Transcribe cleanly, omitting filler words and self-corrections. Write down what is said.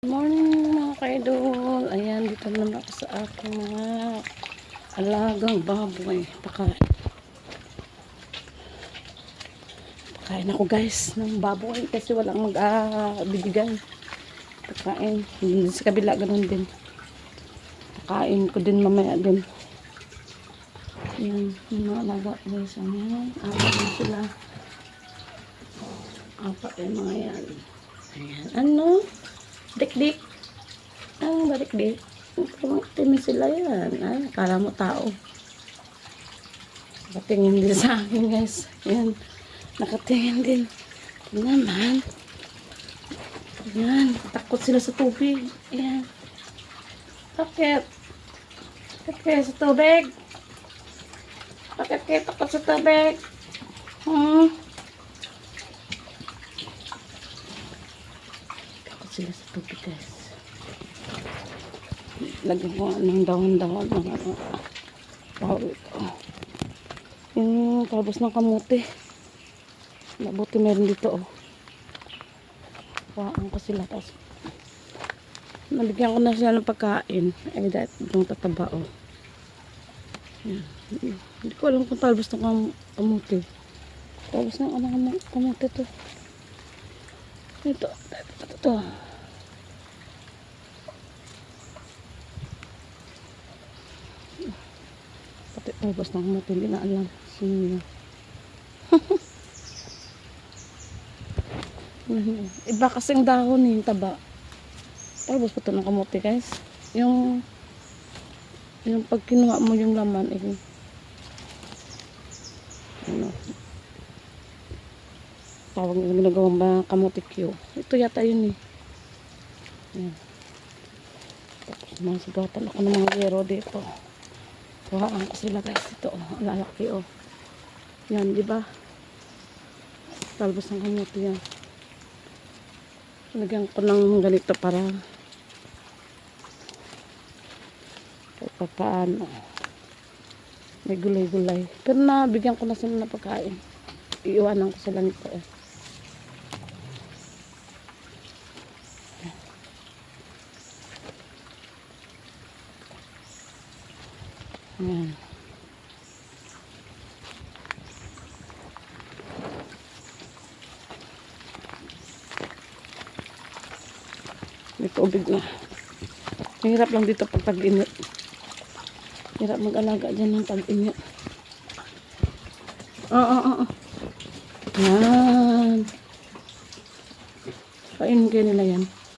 Good morning mga ka-idol. Ayan, dito naman ako sa aking mga alagang baboy. Pakain ako guys ng baboy kasi walang magbibigay. Pakain. Hindi sa kabila ganun din. Pakain ko din mamaya din. Ayan, yung mga alaga guys. Ayan, apat na sila. Apat yung mga yan. Ayan, ano? Dik-dik. Ang badik-dik. Timin sila yan. Ay, akala mo tao. Nakatingin din sa akin guys. Yan. Nakatingin din. Ito naman. Yan. Takot sila sa tubig. Yan. Bakit? Bakit kayo sa tubig? Bakit kayo takot sa tubig? Takot sila sa tubig guys. Lagyan ko ng dahon-dahon ng tawag ito. Yung talbos ng kamote. Mabuti meron dito oh. Kuhaan ko sila. Tapos nabigyan ko na sila ng pagkain. Ay dahil yung tataba oh. Hindi ko alam kung talbos ng kamote. Talbos ng kamote to. Ito. Pati talbos ng kamote. Hindi na alam. Sino iba kasing dahon yung taba. Talbos pa ito ng kamote guys. Yung pag kinuha mo yung laman ano tawag nila ginagawang ba kamote Q. Ito yata yun yan. Tapos masugatan ako ng mga yero dito. Kuhaan ko sila guys ito lalaki yan diba talbos ng kamote yan. Lagyan ko ng ganito para kahit paano may gulay-gulay. Pero nabigyan ko na sila ng pagkain. Iiwanan ko sila nito Ayan. May tubig na. Mahirap lang dito pag tag-init. Hirap mag-alaga dyan ng tag-init. Yan. Kainin kayo nila